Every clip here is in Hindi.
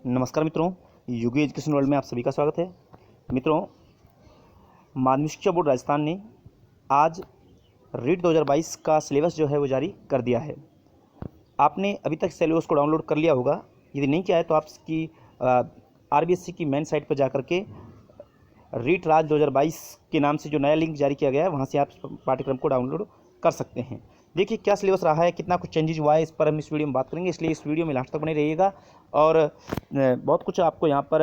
नमस्कार मित्रों, युगी एजुकेशन वर्ल्ड में आप सभी का स्वागत है। मित्रों, माध्यमिक शिक्षा बोर्ड राजस्थान ने आज रीट 2022 का सिलेबस जो है वो जारी कर दिया है। आपने अभी तक सिलेबस को डाउनलोड कर लिया होगा। यदि नहीं किया है तो आप इसकी आरबीएससी की मेन साइट पर जाकर के रीट राज 2022 के नाम से जो नया लिंक जारी किया गया है वहाँ से आप पाठ्यक्रम को डाउनलोड कर सकते हैं। देखिए क्या सिलेबस रहा है, कितना कुछ चेंजेज हुआ है, इस पर हम इस वीडियो में बात करेंगे, इसलिए इस वीडियो में लास्ट तक बने रहिएगा और बहुत कुछ आपको यहाँ पर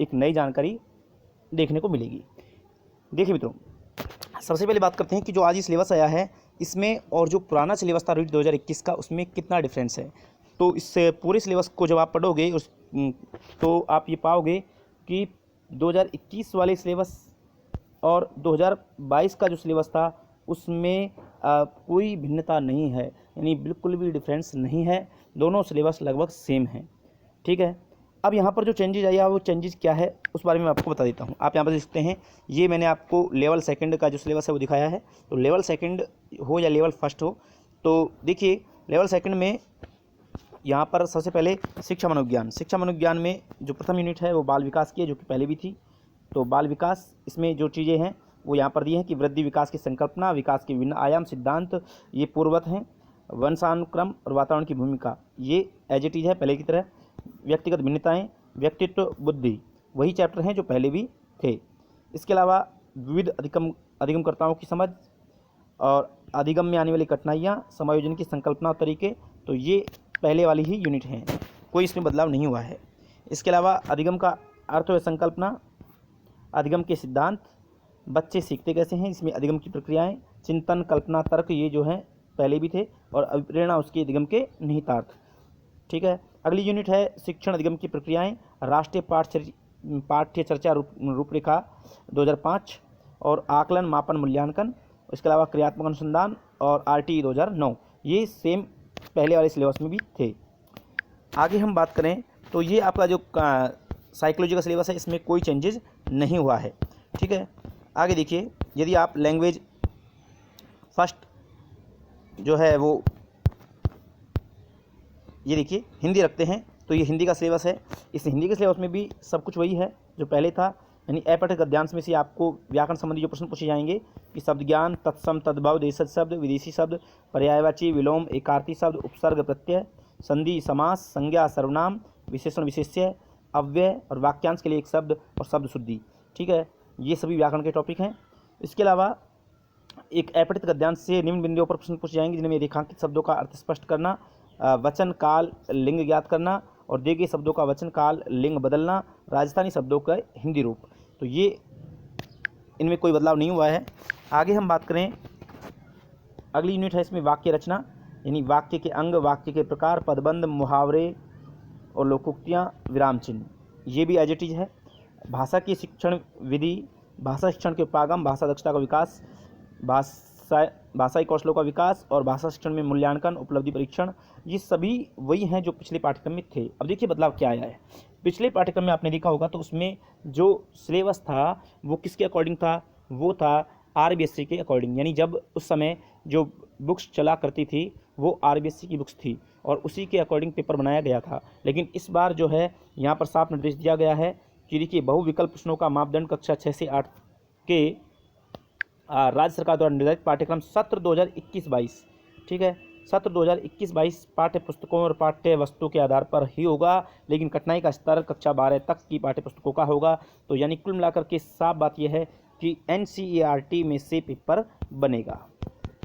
एक नई जानकारी देखने को मिलेगी। देखिए मित्रों, सबसे पहले बात करते हैं कि जो आज ये सिलेबस आया है इसमें और जो पुराना सिलेबस था रीट 2021 का उसमें कितना डिफरेंस है। तो इस पूरे सिलेबस को जब आप पढ़ोगे तो आप ये पाओगे कि 2021 वाले सिलेबस और 2022 का जो सिलेबस था उसमें कोई भिन्नता नहीं है, यानी बिल्कुल भी डिफरेंस नहीं है। दोनों सिलेबस लगभग सेम हैं। ठीक है, अब यहाँ पर जो चेंजेज आया वो चेंजेज क्या है उस बारे में आपको बता देता हूँ। आप यहाँ पर देख सकते हैं, ये मैंने आपको लेवल सेकंड का जो सिलेबस है वो दिखाया है। तो लेवल सेकंड हो या लेवल फर्स्ट हो, तो देखिए लेवल सेकंड में यहाँ पर सबसे पहले शिक्षा मनोविज्ञान में जो प्रथम यूनिट है वो बाल विकास की है, जो कि पहले भी थी। तो बाल विकास, इसमें जो चीज़ें हैं वो यहाँ पर दी हैं कि वृद्धि विकास की संकल्पना, विकास के विभिन्न आयाम, सिद्धांत ये पूर्ववत हैं। वंशानुक्रम और वातावरण की भूमिका ये एज इट इज है पहले की तरह। व्यक्तिगत भिन्नताएं, व्यक्तित्व, बुद्धि वही चैप्टर हैं जो पहले भी थे। इसके अलावा विविध अधिगमकर्ताओं की समझ और अधिगम में आने वाली कठिनाइयाँ, समायोजन की संकल्पना और तरीके, तो ये पहले वाली ही यूनिट हैं, कोई इसमें बदलाव नहीं हुआ है। इसके अलावा अधिगम का अर्थ व संकल्पना, अधिगम के सिद्धांत, बच्चे सीखते कैसे हैं, इसमें अधिगम की प्रक्रियाएं, चिंतन, कल्पना, तर्क ये जो हैं पहले भी थे और अभिप्रेरणा उसके अधिगम के निहितार्थ। ठीक है, अगली यूनिट है शिक्षण अधिगम की प्रक्रियाएं, राष्ट्रीय पाठ्य चर्चा रूपरेखा 2005 और आकलन, मापन, मूल्यांकन। इसके अलावा क्रियात्मक अनुसंधान और आरटीई 2009, ये सेम पहले वाले सिलेबस में भी थे। आगे हम बात करें तो ये आपका जो साइकोलॉजी का सिलेबस है इसमें कोई चेंजेस नहीं हुआ है। ठीक है, आगे देखिए, यदि आप लैंग्वेज फर्स्ट जो है वो ये देखिए हिंदी रखते हैं तो ये हिंदी का सिलेबस है। इस हिंदी के सिलेबस में भी सब कुछ वही है जो पहले था, यानी अपठित गद्यांश में से आपको व्याकरण संबंधी जो प्रश्न पूछे जाएंगे कि शब्द ज्ञान, तत्सम, तद्भव, देशज शब्द, विदेशी शब्द, पर्यायवाची, विलोम, एकार्थी शब्द, उपसर्ग, प्रत्यय, संधि, समास, संज्ञा, सर्वनाम, विशेषण, विशेष्य, अव्यय और वाक्यांश के लिए एक शब्द और शब्द शुद्धि। ठीक है, ये सभी व्याकरण के टॉपिक हैं। इसके अलावा एक अपठित गद्यांश से निम्न बिंदुओं पर प्रश्न पूछे जाएंगे जिनमें रेखांकित शब्दों का अर्थ स्पष्ट करना, वचन, काल, लिंग ज्ञात करना और दिए गए शब्दों का वचन, काल, लिंग बदलना, राजस्थानी शब्दों का हिंदी रूप। तो ये इनमें कोई बदलाव नहीं हुआ है। आगे हम बात करें, अगली यूनिट है इसमें वाक्य रचना, यानी वाक्य के अंग, वाक्य के प्रकार, पदबंध, मुहावरे और लोकोक्तियाँ, विराम चिन्ह, ये भी एज इट इज है। भाषा की शिक्षण विधि, भाषा शिक्षण के उपागम, भाषा दक्षता का विकास, भाषाई कौशलों का विकास और भाषा शिक्षण में मूल्यांकन, उपलब्धि परीक्षण, ये सभी वही हैं जो पिछले पाठ्यक्रम में थे। अब देखिए बदलाव क्या आया है। पिछले पाठ्यक्रम में आपने देखा होगा तो उसमें जो सिलेबस था वो किसके अकॉर्डिंग था, वो था आरबीएससी के अकॉर्डिंग, यानी जब उस समय जो बुक्स चला करती थी वो आरबीएससी की बुक्स थी और उसी के अकॉर्डिंग पेपर बनाया गया था। लेकिन इस बार जो है यहाँ पर साफ निर्देश दिया गया है कि देखिए बहुविकल्प प्रश्नों का मापदंड कक्षा 6 से 8 के राज्य सरकार द्वारा निर्धारित पाठ्यक्रम सत्र 2021-22, ठीक है, सत्र 2021-22 पाठ्य पुस्तकों और पाठ्य वस्तु के आधार पर ही होगा, लेकिन कठिनाई का स्तर कक्षा 12 तक की पाठ्य पुस्तकों का होगा। तो यानी कुल मिलाकर के साफ बात यह है कि एनसीईआरटी में से पेपर बनेगा।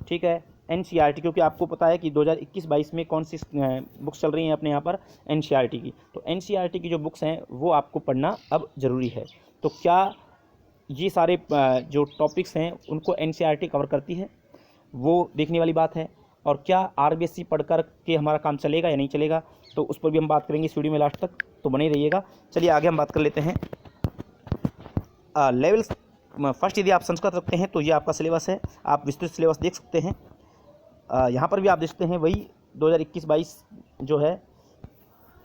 ठीक है, एनसीईआरटी, क्योंकि आपको पता है कि 2021-22 में कौन सी बुक्स चल रही हैं अपने यहाँ पर, एनसीईआरटी की। तो एनसीईआरटी की जो बुक्स हैं वो आपको पढ़ना अब ज़रूरी है। तो क्या ये सारे जो टॉपिक्स हैं उनको एनसीईआरटी कवर करती है, वो देखने वाली बात है। और क्या आरबीएससी पढ़कर के हमारा काम चलेगा या नहीं चलेगा, तो उस पर भी हम बात करेंगे इस वीडियो में लास्ट तक, तो बने रहिएगा। चलिए आगे हम बात कर लेते हैं। लेवल फर्स्ट यदि आप संस्कृत रखते हैं तो ये आपका सिलेबस है, आप विस्तृत सिलेबस देख सकते हैं। यहाँ पर भी आप देख सकते हैं वही 2021-22 जो है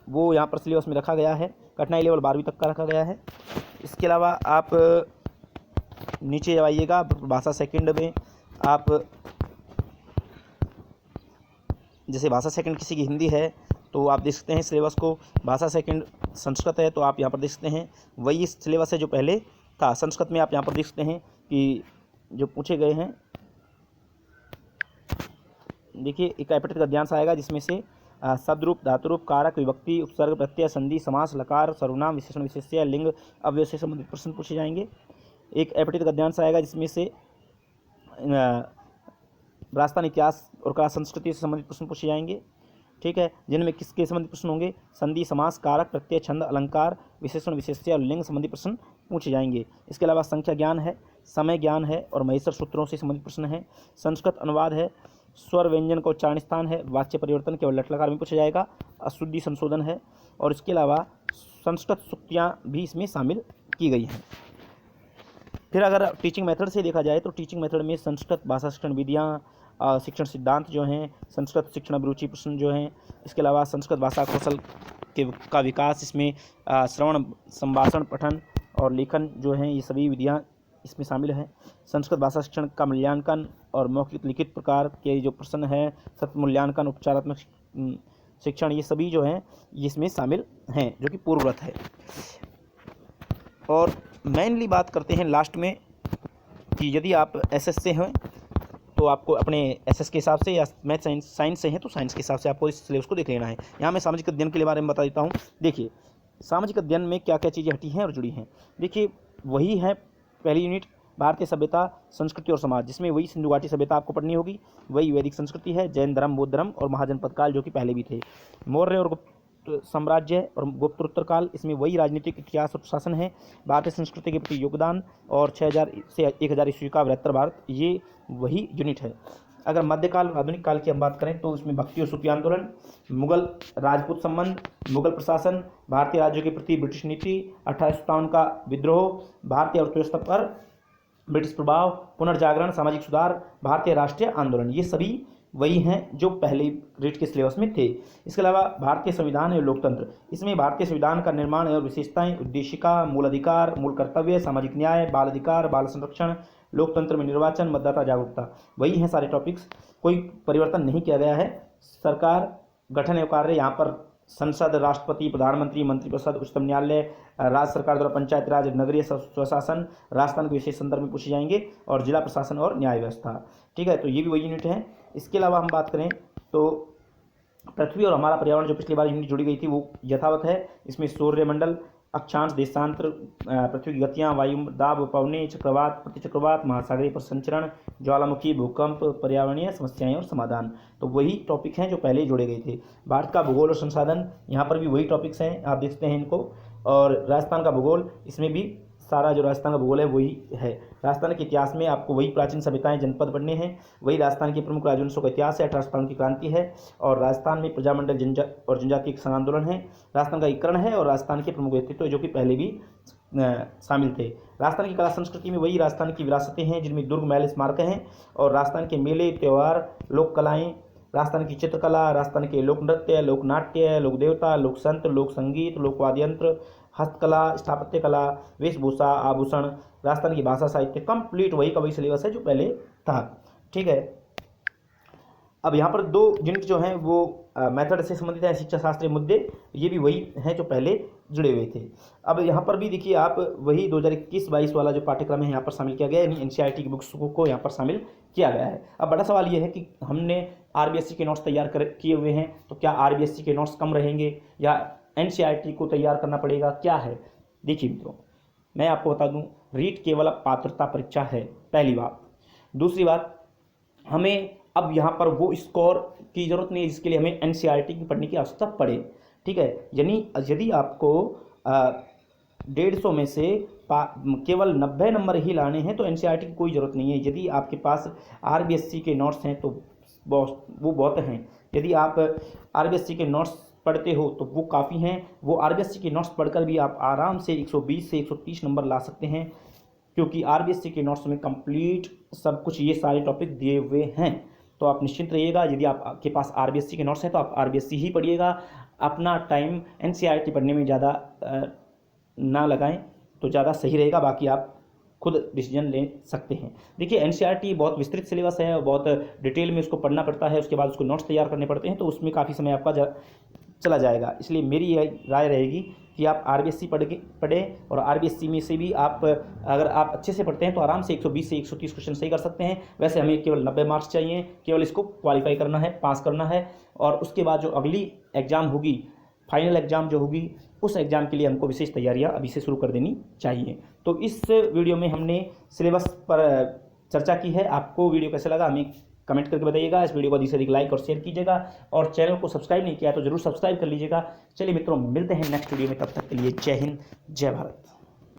वो यहाँ पर सिलेबस में रखा गया है। कठिनाई लेवल 12वीं तक का रखा गया है। इसके अलावा आप नीचे आइएगा, भाषा सेकंड में आप जैसे भाषा सेकंड किसी की हिंदी है तो आप देख सकते हैं सिलेबस को, भाषा सेकंड संस्कृत है, तो आप यहाँ पर देख सकते हैं वही सिलेबस है जो पहले था। संस्कृत में आप यहाँ पर देख सकते हैं कि जो पूछे गए हैं, देखिए एक एपिटेट गद्यांश आएगा जिसमें से शब्द रूप, धातु रूप, कारक, विभक्ति, उपसर्ग, प्रत्यय, संधि, समास, लकार, सर्वनाम, विशेषण, विशेष्य, लिंग, अव्यय से संबंधित प्रश्न पूछे जाएंगे। एक एपिटेट गद्यांश आएगा जिसमें से राजस्थान इतिहास और कला संस्कृति से संबंधित प्रश्न पूछे जाएंगे, ठीक है, जिनमें किसके संबंधित प्रश्न होंगे, संधि, समास, कारक, प्रत्यय, छंद, अलंकार, विशेषण, विशेष्य और लिंग संबंधी प्रश्न पूछे जाएंगे। इसके अलावा संख्या ज्ञान है, समय ज्ञान है और महेश्वर सूत्रों से संबंधित प्रश्न है। संस्कृत अनुवाद है, स्वर व्यंजन का उच्चारण स्थान है, वाच्य परिवर्तन केवल लट लकार में पूछा जाएगा, अशुद्धि संशोधन है और इसके अलावा संस्कृत सूक्तियाँ भी इसमें शामिल की गई हैं। फिर अगर टीचिंग मेथड से देखा जाए तो टीचिंग मेथड में संस्कृत भाषा शिक्षण विधियाँ, शिक्षण सिद्धांत जो हैं, संस्कृत शिक्षण अभिरुचि प्रश्न जो हैं, इसके अलावा संस्कृत भाषा कौशल का विकास, इसमें श्रवण, संभाषण, पठन और लेखन जो हैं, ये सभी विधियाँ इसमें शामिल हैं। संस्कृत भाषा शिक्षण का मूल्यांकन और मौखिक लिखित प्रकार के जो प्रश्न हैं, सत्य मूल्यांकन, उपचारात्मक शिक्षण, ये सभी जो हैं ये इसमें शामिल हैं, जो कि पूर्वव्रत है। और मेनली बात करते हैं लास्ट में कि यदि आप एसएस से हैं तो आपको अपने एसएस के हिसाब से, या मैथ साइंस से हैं तो साइंस के हिसाब से आपको इस सिलेबस को देख लेना है। यहाँ मैं सामाजिक अध्ययन के बारे में बता देता हूँ। देखिए सामाजिक अध्ययन में क्या क्या चीज़ें हटी हैं और जुड़ी हैं। देखिए वही है पहली यूनिट भारतीय सभ्यता, संस्कृति और समाज, जिसमें वही सिंधु घाटी सभ्यता आपको पढ़नी होगी, वही वैदिक संस्कृति है, जैन धर्म, बौद्ध धर्म और महाजनपद काल जो कि पहले भी थे, मौर्य और गुप्त साम्राज्य और गुप्तोत्तर काल, इसमें वही राजनीतिक इतिहास और प्रशासन है, भारतीय संस्कृति के प्रति योगदान और 6000 से 1000 ईस्वी का बृहत्तर भारत, ये वही यूनिट है। अगर मध्यकाल आधुनिक काल की हम बात करें तो इसमें भक्ति और सूफी आंदोलन, मुगल राजपूत संबंध, मुगल प्रशासन, भारतीय राज्यों के प्रति ब्रिटिश नीति, 1857 का विद्रोह, भारतीय अर्थव्यवस्था पर ब्रिटिश प्रभाव, पुनर्जागरण, सामाजिक सुधार, भारतीय राष्ट्रीय आंदोलन, ये सभी वही हैं जो पहले रीट के सिलेबस में थे। इसके अलावा भारतीय संविधान और लोकतंत्र, इसमें भारतीय संविधान का निर्माण और विशेषताएं, उद्देशिका, मूल अधिकार, मूल कर्तव्य, सामाजिक न्याय, बाल अधिकार, बाल संरक्षण, लोकतंत्र में निर्वाचन, मतदाता जागरूकता, वही हैं सारे टॉपिक्स, कोई परिवर्तन नहीं किया गया है। सरकार गठन एवं कार्य, यहाँ पर संसद, राष्ट्रपति, प्रधानमंत्री, मंत्रिपरिषद, उच्चतम न्यायालय, राज्य सरकार द्वारा पंचायत राज, नगरीय स्वशासन, राजस्थान के विशेष संदर्भ में पूछे जाएंगे और जिला प्रशासन और न्याय व्यवस्था, ठीक है, तो ये भी वही यूनिट है। इसके अलावा हम बात करें तो पृथ्वी और हमारा पर्यावरण, जो पिछली बार यूनिट जुड़ी गई थी वो यथावत है। इसमें सौर्यमंडल, अक्षांश, देशांतर, पृथ्वी की गतियाँ, वायु दाब, पवने, चक्रवात, प्रतिचक्रवात, महासागरीय प्रसंचरण, ज्वालामुखी, भूकंप, पर्यावरणीय समस्याएं और समाधान, तो वही टॉपिक हैं जो पहले जोड़े गए थे। भारत का भूगोल और संसाधन, यहाँ पर भी वही टॉपिक्स हैं, आप देखते हैं इनको। और राजस्थान का भूगोल, इसमें भी सारा जो राजस्थान का भूगोल है वही है। राजस्थान के इतिहास में आपको वही प्राचीन सभ्यताएं, जनपद पढ़ने हैं, वही राजस्थान के प्रमुख राजवंशों का इतिहास है, 1857 की क्रांति है और राजस्थान में प्रजामंडल और जनजातीय किसान आंदोलन है, राजस्थान का एकीकरण है और राजस्थान के प्रमुख व्यक्तित्व जो कि पहले भी शामिल थे। राजस्थान की कला संस्कृति में वही राजस्थान की विरासतें हैं जिनमें दुर्ग महल स्मारक हैं और राजस्थान के मेले, त्यौहार, लोक कलाएँ, राजस्थान की चित्रकला, राजस्थान के लोक नृत्य, लोक नाट्य, लोक देवता, लोक संत, लोक संगीत, लोक वाद्य यंत्र, हस्तकला, स्थापत्य कला, वेशभूषा, आभूषण, राजस्थान की भाषा साहित्य, कंप्लीट वही का वही सिलेबस है जो पहले था, ठीक है। अब यहाँ पर दो यूनिट जो हैं वो मेथड से संबंधित है, शिक्षा शास्त्रीय मुद्दे, ये भी वही हैं जो पहले जुड़े हुए थे। अब यहाँ पर भी देखिए आप वही 2021-22 वाला जो पाठ्यक्रम है यहाँ पर शामिल किया गया है, यानी एनसीईआरटी की बुक्स को यहाँ पर शामिल किया गया है। अब बड़ा सवाल ये है कि हमने आरबीएससी के नोट्स तैयार किए हुए हैं, तो क्या आरबीएससी के नोट्स कम रहेंगे या एनसीईआरटी को तैयार करना पड़ेगा, क्या है? देखिए मित्रों, मैं आपको बता दूं, रीट केवल पात्रता परीक्षा है, पहली बात। दूसरी बात, हमें अब यहाँ पर वो स्कोर की जरूरत नहीं है जिसके लिए हमें एनसीईआरटी की पढ़ने की आवश्यकता पड़े, ठीक है। यानी यदि आपको 150 में से केवल 90 नंबर ही लाने हैं तो एनसीईआरटी की कोई ज़रूरत नहीं है। यदि आपके पास आरबीएससी के नोट्स हैं तो वो बहुत हैं। यदि आप आरबीएससी के नोट्स पढ़ते हो तो वो काफ़ी हैं। वो आरबीएससी के नोट्स पढ़कर भी आप आराम से 120 से 130 नंबर ला सकते हैं, क्योंकि आरबीएससी के नोट्स में कंप्लीट सब कुछ ये सारे टॉपिक दिए हुए हैं। तो आप निश्चिंत रहिएगा, यदि आपके पास आरबीएससी के नोट्स हैं तो आप आरबीएससी ही पढ़िएगा। अपना टाइम एनसीईआरटी पढ़ने में ज़्यादा ना लगाएं तो ज़्यादा सही रहेगा, बाकी आप खुद डिसीजन ले सकते हैं। देखिए एनसीईआरटी बहुत विस्तृत सिलेबस है और बहुत डिटेल में उसको पढ़ना पड़ता है, उसके बाद उसको नोट्स तैयार करने पड़ते हैं, तो उसमें काफ़ी समय आपका चला जाएगा। इसलिए मेरी यह राय रहेगी कि आप आरबीएससी पढ़ें और आरबीएससी में से भी आप अगर आप अच्छे से पढ़ते हैं तो आराम से 120 से 130 क्वेश्चन सही कर सकते हैं। वैसे हमें केवल 90 मार्क्स चाहिए, केवल इसको क्वालिफाई करना है, पास करना है। और उसके बाद जो अगली एग्ज़ाम होगी, फाइनल एग्ज़ाम जो होगी, उस एग्ज़ाम के लिए हमको विशेष तैयारियां अभी से शुरू कर देनी चाहिए। तो इस वीडियो में हमने सिलेबस पर चर्चा की है। आपको वीडियो कैसा लगा हमें कमेंट करके बताइएगा। इस वीडियो को अधिक से अधिक लाइक और शेयर कीजिएगा और चैनल को सब्सक्राइब नहीं किया तो जरूर सब्सक्राइब कर लीजिएगा। चलिए मित्रों, मिलते हैं नेक्स्ट वीडियो में, तब तक के लिए जय हिंद, जय भारत।